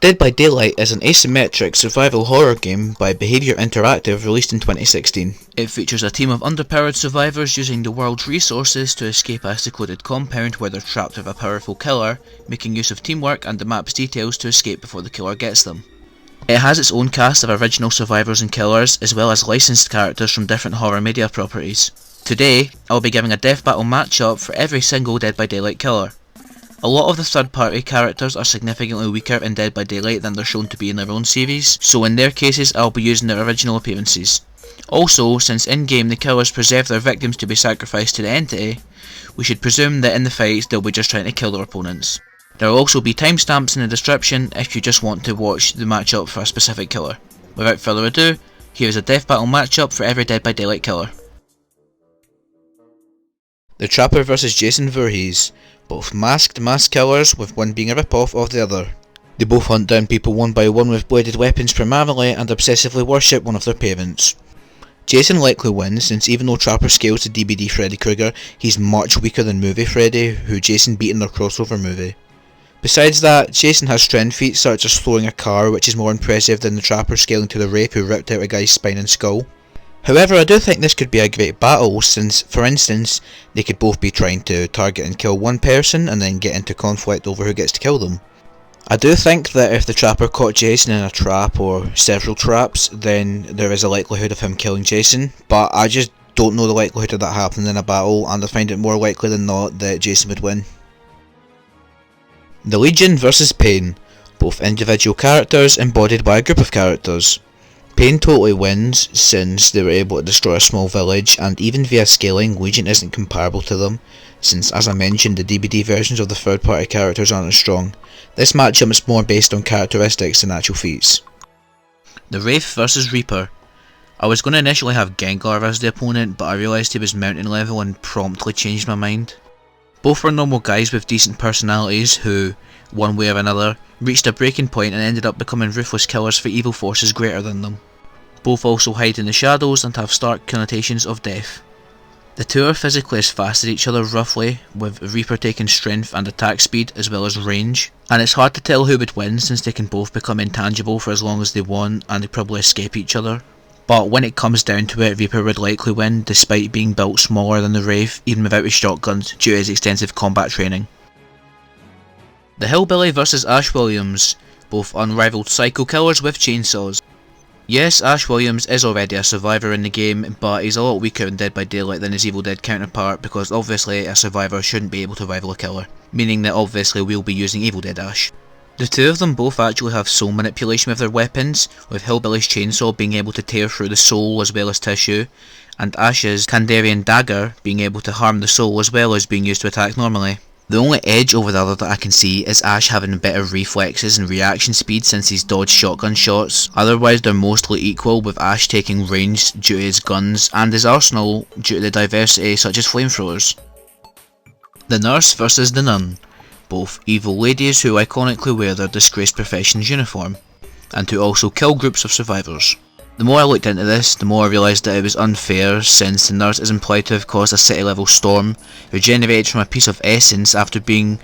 Dead by Daylight is an asymmetric survival horror game by Behaviour Interactive released in 2016. It features a team of underpowered survivors using the world's resources to escape a secluded compound where they're trapped with a powerful killer, making use of teamwork and the map's details to escape before the killer gets them. It has its own cast of original survivors and killers, as well as licensed characters from different horror media properties. Today, I'll be giving a death battle matchup for every single Dead by Daylight killer. A lot of the third-party characters are significantly weaker in Dead by Daylight than they're shown to be in their own series, so in their cases I'll be using their original appearances. Also, since in-game the killers preserve their victims to be sacrificed to the entity, we should presume that in the fights they'll be just trying to kill their opponents. There will also be timestamps in the description if you just want to watch the matchup for a specific killer. Without further ado, here is a death battle matchup for every Dead by Daylight killer. The Trapper vs Jason Voorhees. Both masked mass killers, with one being a rip-off of the other. They both hunt down people one by one with bladed weapons primarily and obsessively worship one of their parents. Jason likely wins, since even though Trapper scales to DBD Freddy Krueger, he's much weaker than movie Freddy, who Jason beat in their crossover movie. Besides that, Jason has strength feats such as throwing a car, which is more impressive than the Trapper scaling to the Wraith who ripped out a guy's spine and skull. However, I do think this could be a great battle, since, for instance, they could both be trying to target and kill one person and then get into conflict over who gets to kill them. I do think that if the Trapper caught Jason in a trap or several traps, then there is a likelihood of him killing Jason, but I just don't know the likelihood of that happening in a battle, and I find it more likely than not that Jason would win. The Legion vs Pain, both individual characters embodied by a group of characters. Pain totally wins, since they were able to destroy a small village, and even via scaling, Legion isn't comparable to them, since as I mentioned the DBD versions of the third party characters aren't as strong. This matchup is more based on characteristics than actual feats. The Wraith vs Reaper. I was going to initially have Gengar as the opponent, but I realised he was mountain level and promptly changed my mind. Both were normal guys with decent personalities who, one way or another, reached a breaking point and ended up becoming ruthless killers for evil forces greater than them. Both also hide in the shadows and have stark connotations of death. The two are physically as fast as each other roughly, with Reaper taking strength and attack speed as well as range, and it's hard to tell who would win since they can both become intangible for as long as they want and they probably escape each other. But when it comes down to it, Reaper would likely win despite being built smaller than the Wraith, even without his shotguns due to his extensive combat training. The Hillbilly vs Ash Williams, both unrivaled psycho killers with chainsaws. Yes, Ash Williams is already a survivor in the game, but he's a lot weaker in Dead by Daylight than his Evil Dead counterpart because obviously a survivor shouldn't be able to rival a killer, meaning that obviously we'll be using Evil Dead Ash. The two of them both actually have soul manipulation with their weapons, with Hillbilly's chainsaw being able to tear through the soul as well as tissue, and Ash's Kandarian dagger being able to harm the soul as well as being used to attack normally. The only edge over the other that I can see is Ash having better reflexes and reaction speed since he's dodged shotgun shots, otherwise they're mostly equal, with Ash taking range due to his guns and his arsenal due to the diversity such as flamethrowers. The Nurse vs the Nun, both evil ladies who iconically wear their disgraced profession's uniform, and who also kill groups of survivors. The more I looked into this, the more I realised that it was unfair, since the Nurse is implied to have caused a city level storm, regenerated from a piece of essence after being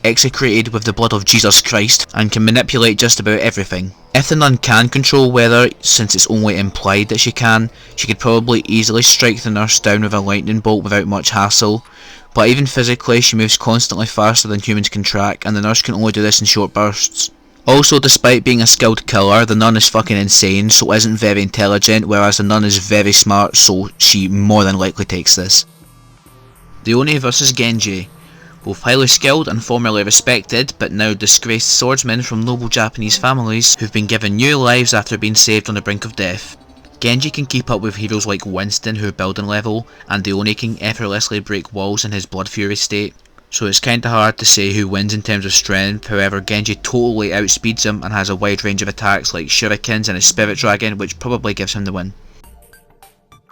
execrated with the blood of Jesus Christ, and can manipulate just about everything. If the Nun can control weather, since it's only implied that she can, she could probably easily strike the Nurse down with a lightning bolt without much hassle, but even physically she moves constantly faster than humans can track, and the Nurse can only do this in short bursts. Also, despite being a skilled killer, the Nun is fucking insane, so isn't very intelligent, whereas the Nun is very smart, so she more than likely takes this. The Oni vs Genji, both highly skilled and formerly respected, but now disgraced swordsmen from noble Japanese families who've been given new lives after being saved on the brink of death. Genji can keep up with heroes like Winston who are building level, and the Oni can effortlessly break walls in his Blood Fury state. So it's kinda hard to say who wins in terms of strength, however Genji totally outspeeds him and has a wide range of attacks like shurikens and his Spirit Dragon, which probably gives him the win.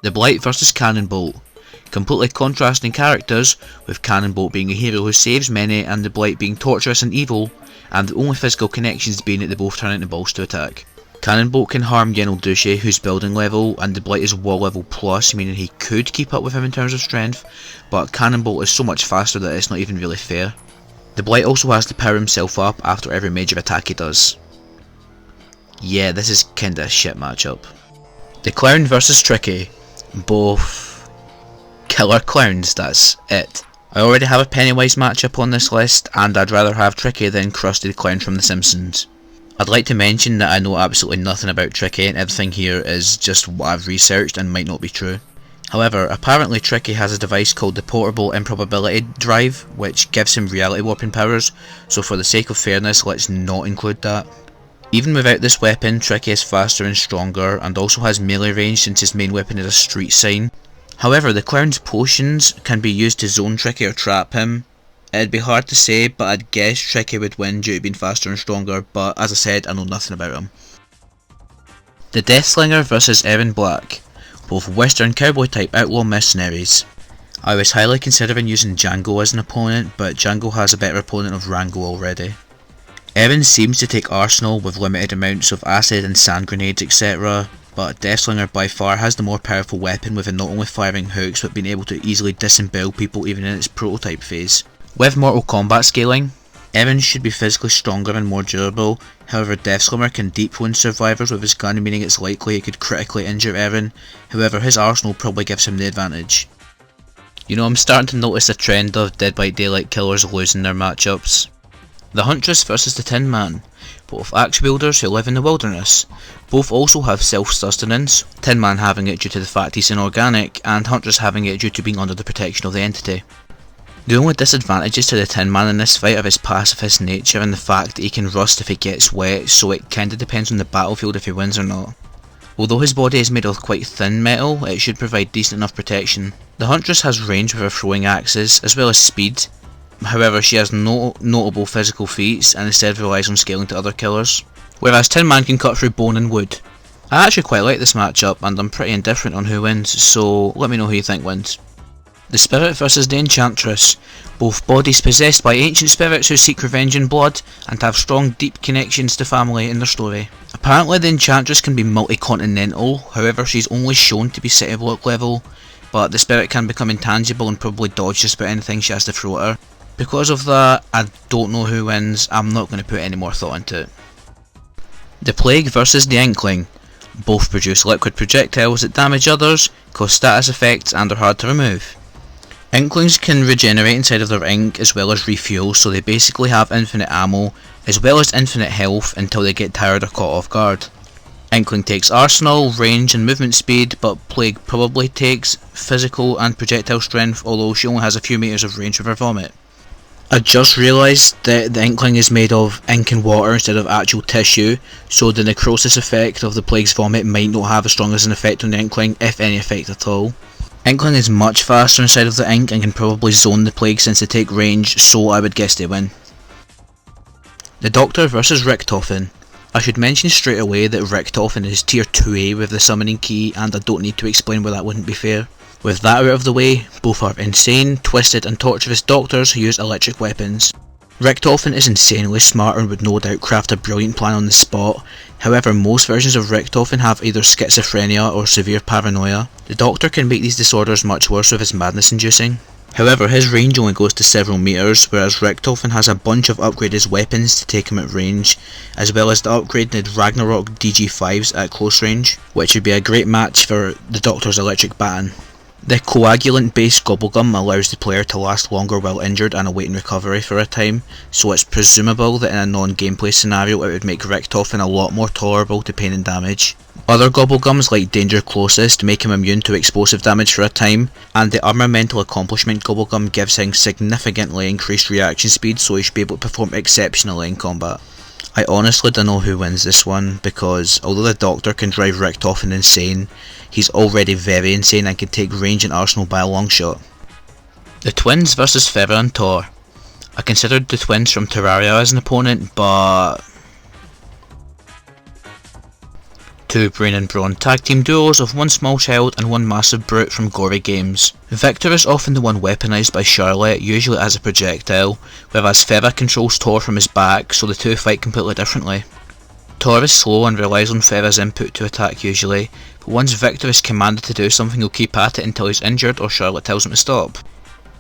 The Blight vs Cannonbolt. Completely contrasting characters, with Cannonbolt being a hero who saves many and the Blight being torturous and evil, and the only physical connections being that they both turn into balls to attack. Cannonbolt can harm Yenoldushi, who's building level, and the Blight is wall level plus, meaning he could keep up with him in terms of strength, but Cannonbolt is so much faster that it's not even really fair. The Blight also has to power himself up after every major attack he does. Yeah, this is kinda a shit matchup. The Clown versus Tricky. Both killer clowns, that's it. I already have a Pennywise matchup on this list, and I'd rather have Tricky than Krusty the Clown from The Simpsons. I'd like to mention that I know absolutely nothing about Tricky, and everything here is just what I've researched and might not be true. However, apparently Tricky has a device called the Portable Improbability Drive, which gives him reality warping powers, so for the sake of fairness, let's not include that. Even without this weapon, Tricky is faster and stronger, and also has melee range since his main weapon is a street sign. However, the Clown's potions can be used to zone Tricky or trap him. It'd be hard to say, but I'd guess Tricky would win due to being faster and stronger, but as I said, I know nothing about him. The Deathslinger vs Evan Black. Both Western cowboy type outlaw mercenaries. I was highly considering using Django as an opponent, but Django has a better opponent of Rango already. Evan seems to take Arsenal with limited amounts of acid and sand grenades etc, but Deathslinger by far has the more powerful weapon, with it not only firing hooks but being able to easily disembowel people even in its prototype phase. With Mortal Kombat scaling, Evan should be physically stronger and more durable. However, Deathslinger can deep wound survivors with his gun, meaning it's likely it could critically injure Evan. However, his arsenal probably gives him the advantage. You know, I'm starting to notice a trend of Dead by Daylight killers losing their matchups. The Huntress versus the Tin Man. Both axe wielders who live in the wilderness. Both also have self-sustenance, Tin Man having it due to the fact he's inorganic, and Huntress having it due to being under the protection of the entity. The only disadvantages to the Tin Man in this fight are his pacifist nature and the fact that he can rust if he gets wet, so it kinda depends on the battlefield if he wins or not. Although his body is made of quite thin metal, it should provide decent enough protection. The Huntress has range with her throwing axes, as well as speed. However, she has no notable physical feats and instead relies on scaling to other killers, whereas Tin Man can cut through bone and wood. I actually quite like this matchup, and I'm pretty indifferent on who wins, so let me know who you think wins. The Spirit versus the Enchantress. Both bodies possessed by ancient spirits who seek revenge in blood, and have strong deep connections to family in their story. Apparently the Enchantress can be multi-continental, however she's only shown to be city block level, but the Spirit can become intangible and probably dodge just about anything she has to throw at her. Because of that, I don't know who wins, I'm not going to put any more thought into it. The Plague versus the Inkling. Both produce liquid projectiles that damage others, cause status effects, and are hard to remove. Inklings can regenerate inside of their ink as well as refuel, so they basically have infinite ammo as well as infinite health until they get tired or caught off guard. Inkling takes arsenal, range and movement speed, but Plague probably takes physical and projectile strength, although she only has a few meters of range with her vomit. I just realised that the Inkling is made of ink and water instead of actual tissue, so the necrosis effect of the Plague's vomit might not have as strong as an effect on the Inkling, if any effect at all. Inkling is much faster inside of the ink and can probably zone the Plague since they take range, so I would guess they win. The Doctor versus Richtofen. I should mention straight away that Richtofen is tier 2A with the summoning key, and I don't need to explain why that wouldn't be fair. With that out of the way, both are insane, twisted and torturous doctors who use electric weapons. Richtofen is insanely smart and would no doubt craft a brilliant plan on the spot. However, most versions of Richtofen have either schizophrenia or severe paranoia. The Doctor can make these disorders much worse with his madness inducing. However, his range only goes to several meters, whereas Richtofen has a bunch of upgraded weapons to take him at range, as well as the upgraded Ragnarok DG5s at close range, which would be a great match for the Doctor's electric baton. The coagulant-based Gobblegum allows the player to last longer while injured and awaiting recovery for a time, so it's presumable that in a non-gameplay scenario it would make Richtofen a lot more tolerable to pain and damage. Other Gobblegums like Danger Closest make him immune to explosive damage for a time, and the Armamental Accomplishment Gobblegum gives him significantly increased reaction speed, so he should be able to perform exceptionally in combat. I honestly don't know who wins this one, because although the Doctor can drive Richtofen insane, he's already very insane and can take range and arsenal by a long shot. The Twins versus Feather and Tor. I considered the Twins from Terraria as an opponent, but two Brain and Brawn tag team duos of one small child and one massive brute from Gory Games. Victor is often the one weaponised by Charlotte, usually as a projectile, whereas Feather controls Tor from his back, so the two fight completely differently. Tor is slow and relies on Feather's input to attack usually, but once Victor is commanded to do something he'll keep at it until he's injured or Charlotte tells him to stop.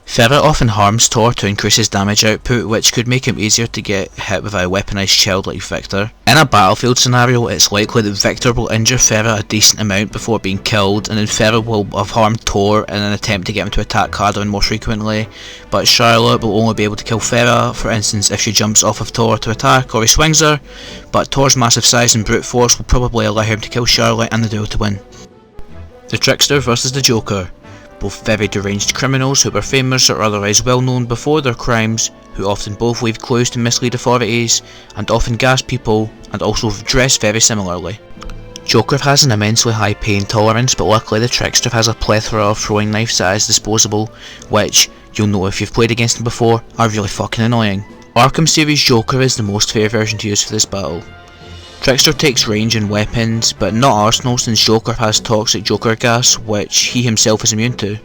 Ferret often harms Tor to increase his damage output, which could make him easier to get hit with a weaponised shield like Victor. In a battlefield scenario, it's likely that Victor will injure Ferret a decent amount before being killed, and then Ferret will have harmed Tor in an attempt to get him to attack harder and more frequently, but Charlotte will only be able to kill Ferret, for instance if she jumps off of Tor to attack or he swings her, but Tor's massive size and brute force will probably allow him to kill Charlotte and the duo to win. The Trickster versus the Joker. Both very deranged criminals who were famous or otherwise well known before their crimes, who often both leave clues to mislead authorities, and often gas people, and also dress very similarly. Joker has an immensely high pain tolerance, but luckily the Trickster has a plethora of throwing knives that is disposable, which, you'll know if you've played against him before, are really fucking annoying. Arkham series Joker is the most fair version to use for this battle. Trickster takes range and weapons, but not arsenal since Joker has toxic Joker gas, which he himself is immune to.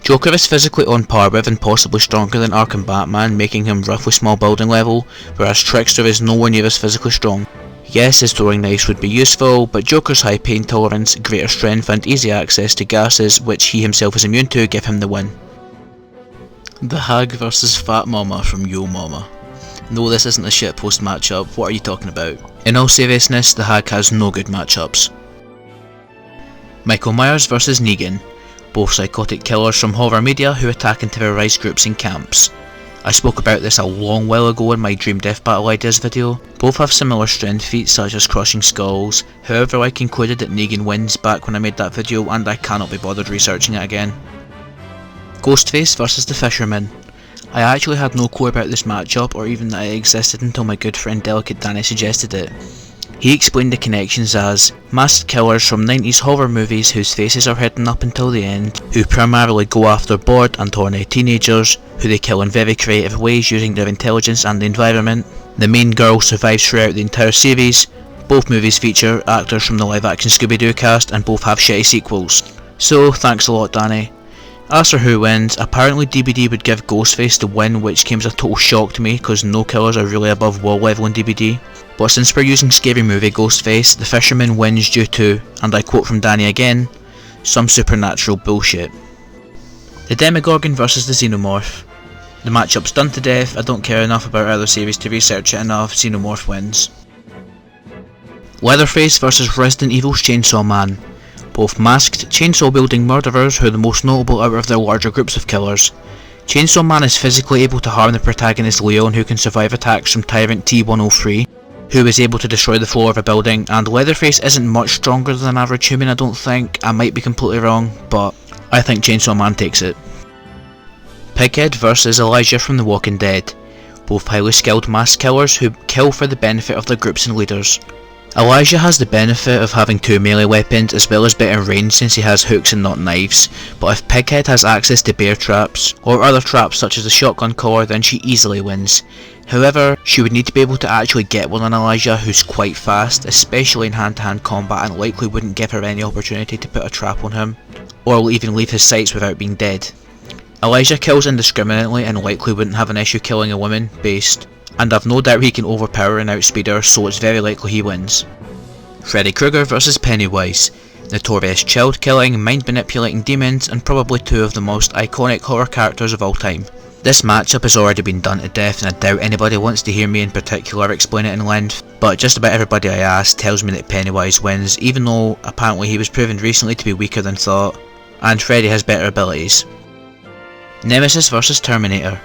Joker is physically on par with and possibly stronger than Arkham Batman, making him roughly small building level, whereas Trickster is nowhere near as physically strong. Yes, his throwing knives would be useful, but Joker's high pain tolerance, greater strength and easy access to gases, which he himself is immune to, give him the win. The Hag versus Fat Mama from Yo Mama. No, this isn't a shitpost matchup, what are you talking about? In all seriousness, the Hag has no good matchups. Michael Myers vs Negan. Both psychotic killers from horror media who attack and terrorise groups in camps. I spoke about this a long while ago in my Dream Death Battle Ideas video. Both have similar strength feats such as crushing skulls, however I concluded that Negan wins back when I made that video and I cannot be bothered researching it again. Ghostface vs the Fisherman. I actually had no clue about this matchup or even that it existed until my good friend Delicate Danny suggested it. He explained the connections as masked killers from 90s horror movies whose faces are hidden up until the end, who primarily go after bored and horny teenagers, who they kill in very creative ways using their intelligence and the environment. The main girl survives throughout the entire series. Both movies feature actors from the live action Scooby-Doo cast and both have shitty sequels. So thanks a lot Danny. As for who wins, apparently DBD would give Ghostface the win, which came as a total shock to me because no killers are really above wall level in DBD. But since we're using Scary Movie Ghostface, the Fisherman wins due to, and I quote from Danny again, some supernatural bullshit. The Demogorgon versus the Xenomorph. The matchup's done to death, I don't care enough about other series to research it enough, Xenomorph wins. Leatherface versus Resident Evil's Chainsaw Man. Both masked, chainsaw-wielding murderers who are the most notable out of their larger groups of killers. Chainsaw Man is physically able to harm the protagonist Leon, who can survive attacks from Tyrant T-103, who is able to destroy the floor of a building, and Leatherface isn't much stronger than an average human, I don't think. I might be completely wrong, but I think Chainsaw Man takes it. Pighead versus Elijah from The Walking Dead. Both highly skilled mass killers who kill for the benefit of their groups and leaders. Elijah has the benefit of having 2 melee weapons as well as better range since he has hooks and not knives, but if Pighead has access to bear traps or other traps such as the shotgun collar, then she easily wins. However, she would need to be able to actually get one on Elijah, who's quite fast, especially in hand-to-hand combat, and likely wouldn't give her any opportunity to put a trap on him, or even leave his sights without being dead. Elijah kills indiscriminately and likely wouldn't have an issue killing a woman, based, and I've no doubt he can overpower and outspeed her, so it's very likely he wins. Freddy Krueger vs Pennywise. Notorious child-killing, mind-manipulating demons, and probably 2 of the most iconic horror characters of all time. This matchup has already been done to death and I doubt anybody wants to hear me in particular explain it in length, but just about everybody I asked tells me that Pennywise wins, even though apparently he was proven recently to be weaker than thought, and Freddy has better abilities. Nemesis vs Terminator.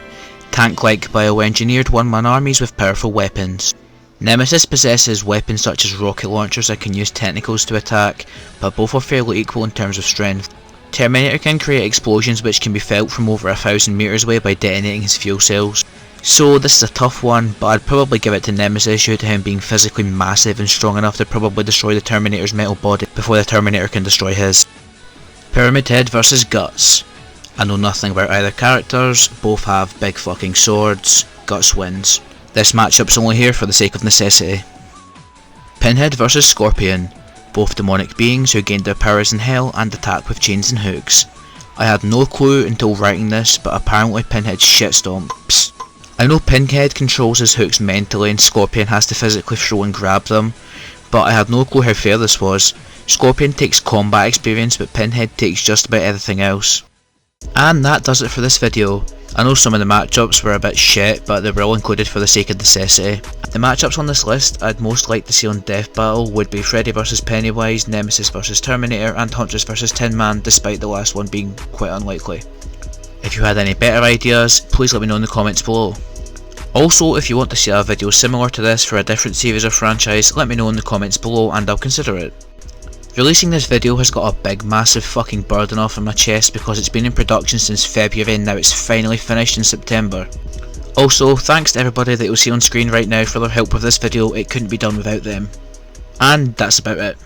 Tank-like bioengineered one-man armies with powerful weapons. Nemesis possesses weapons such as rocket launchers that can use tentacles to attack, but both are fairly equal in terms of strength. Terminator can create explosions which can be felt from over 1,000 meters away by detonating his fuel cells. So this is a tough one, but I'd probably give it to Nemesis due to him being physically massive and strong enough to probably destroy the Terminator's metal body before the Terminator can destroy his. Pyramid Head vs Guts. I know nothing about either characters, both have big fucking swords, Guts wins. This matchup's only here for the sake of necessity. Pinhead vs Scorpion. Both demonic beings who gained their powers in hell and attack with chains and hooks. I had no clue until writing this, but apparently Pinhead shitstomps. I know Pinhead controls his hooks mentally and Scorpion has to physically throw and grab them, but I had no clue how fair this was. Scorpion takes combat experience, but Pinhead takes just about everything else. And that does it for this video. I know some of the matchups were a bit shit, but they were all included for the sake of necessity. The matchups on this list I'd most like to see on Death Battle would be Freddy vs Pennywise, Nemesis vs Terminator, and Huntress vs Tin Man, despite the last one being quite unlikely. If you had any better ideas, please let me know in the comments below. Also, if you want to see a video similar to this for a different series or franchise, let me know in the comments below and I'll consider it. Releasing this video has got a big massive fucking burden off of my chest because it's been in production since February and now it's finally finished in September. Also, thanks to everybody that you'll see on screen right now for their help with this video, it couldn't be done without them. And that's about it.